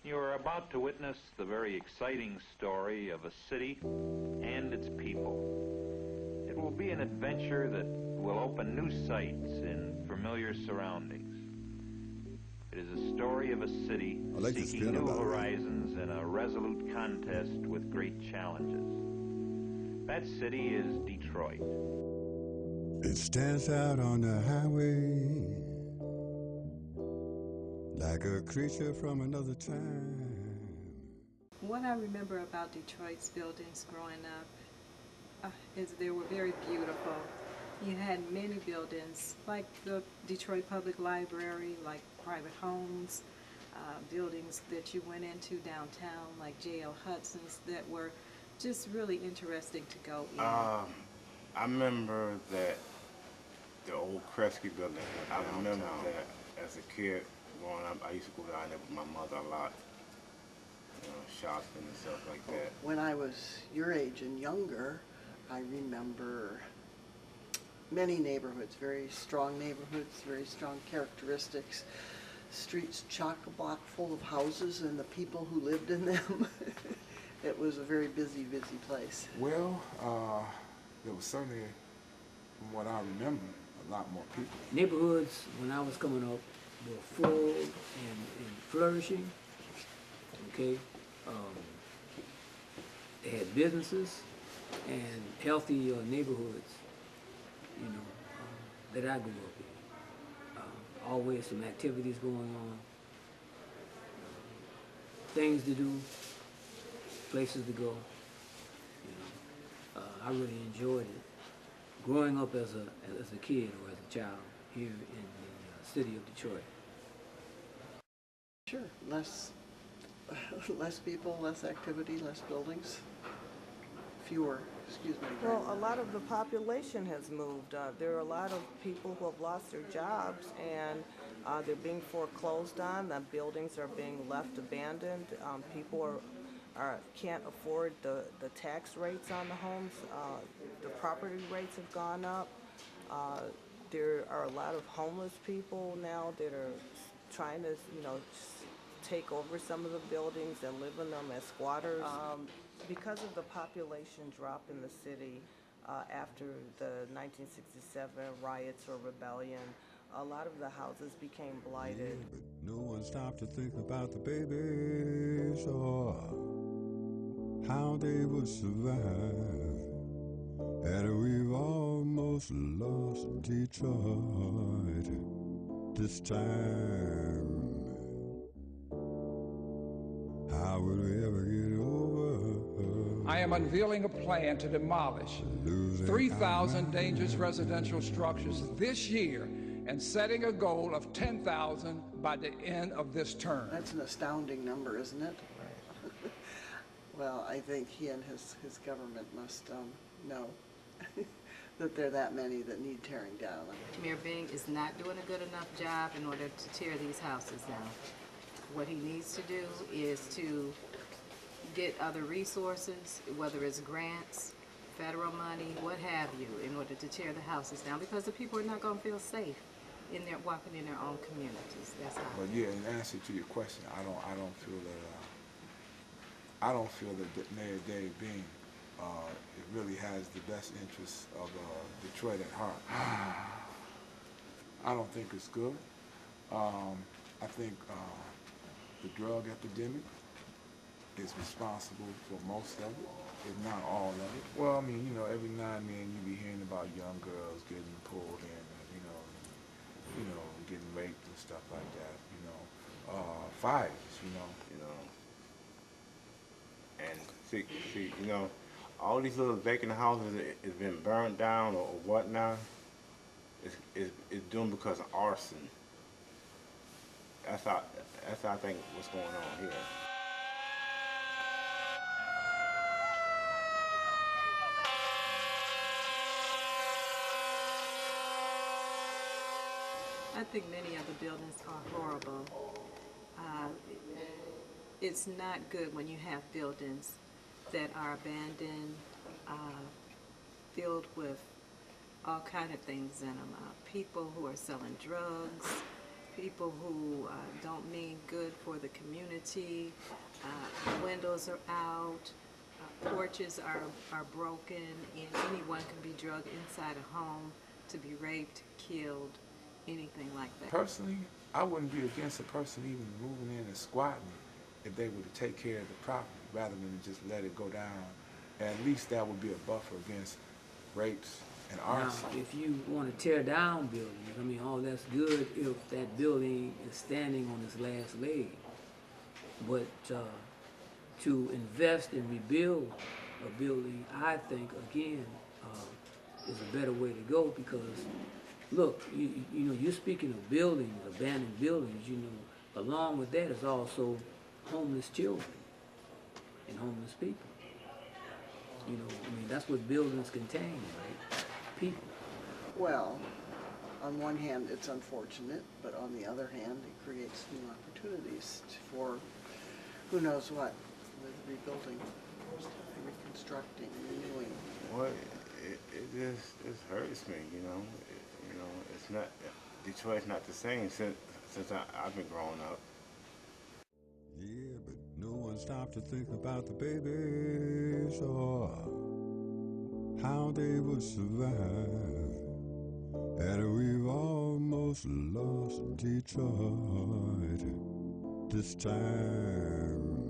You are about to witness the very exciting story of a city and its people. It will be an adventure that will open new sights in familiar surroundings. It is a story of a city seeking new horizons in a resolute contest with great challenges. That city is Detroit. It stands out on the highway like a creature from another time. What I remember about Detroit's buildings growing up is they were very beautiful. You had many buildings, like the Detroit Public Library, like private homes, buildings that you went into downtown, like J.L. Hudson's, that were just really interesting to go in. I remember that the old Kresge building. I remember that as a kid growing up, I used to go down there with my mother a lot, you know, shopping and stuff like that. When I was your age and younger, I remember many neighborhoods, very strong neighborhoods, very strong characteristics. Streets chock-a-block full of houses and the people who lived in them. It was a very busy place. Well, there was certainly, from what I remember, a lot more people. Neighborhoods, when I was coming up, were full and flourishing, okay? They had businesses and healthy neighborhoods, you know, that I grew up in. Always some activities going on, things to do, places to go. You know, I really enjoyed it. Growing up as a kid or as a child here in the city of Detroit. Sure, less people, less activity, less buildings, fewer, excuse me. Well, a lot of the population has moved. There are a lot of people who have lost their jobs and they're being foreclosed on. The buildings are being left abandoned. People can't afford the tax rates on the homes. The property rates have gone up. There are a lot of homeless people now that are trying to, you know, take over some of the buildings and live in them as squatters. Because of the population drop in the city after the 1967 riots or rebellion, a lot of the houses became blighted. Yeah, but no one stopped to think about the babies or how they would survive. And we've almost lost Detroit this time. How will we ever get over? I am unveiling a plan to demolish 3,000 dangerous residential structures this year and setting a goal of 10,000 by the end of this term. That's an astounding number, isn't it? Right. Well, I think he and his government must know that there are that many that need tearing down. Mayor Bing is not doing a good enough job in order to tear these houses down. What he needs to do is to get other resources, whether it's grants, federal money, what have you, in order to tear the houses down, because the people are not going to feel safe in their walking in their own communities. That's how. But yeah, in answer to your question, I don't feel that Mayor Dave Bean it really has the best interests of Detroit at heart. I don't think it's good. I think the drug epidemic is responsible for most of it, if not all of it. Well, I mean, you know, every now and then you be hearing about young girls getting pulled in, you know, getting raped and stuff like that. You know, fires. You know. And see, you know, all these little vacant houses has been burned down or whatnot. It's doing because of arson. That's how I think what's going on here. I think many of the buildings are horrible. It's not good when you have buildings that are abandoned, filled with all kind of things in them. People who are selling drugs, people who don't mean good for the community. Windows are out, porches are broken, and anyone can be drugged inside a home to be raped, killed, anything like that. Personally, I wouldn't be against a person even moving in and squatting if they were to take care of the property rather than just let it go down. And at least that would be a buffer against rapes and arson. Now, if you want to tear down buildings, I mean, all that's good if that building is standing on its last leg. But to invest and rebuild a building, I think, again, is a better way to go because, look, you know, you're speaking of buildings, abandoned buildings, you know, along with that is also homeless children and homeless people. You know, I mean, that's what buildings contain, right? People. Well, on one hand, it's unfortunate, but on the other hand, it creates new opportunities for who knows what, with rebuilding, reconstructing, renewing. Well, it just hurts me, you know. It's not, Detroit's not the same since I've been growing up. Yeah, but no one stopped to think about the babies or how they would survive. And we've almost lost Detroit this time.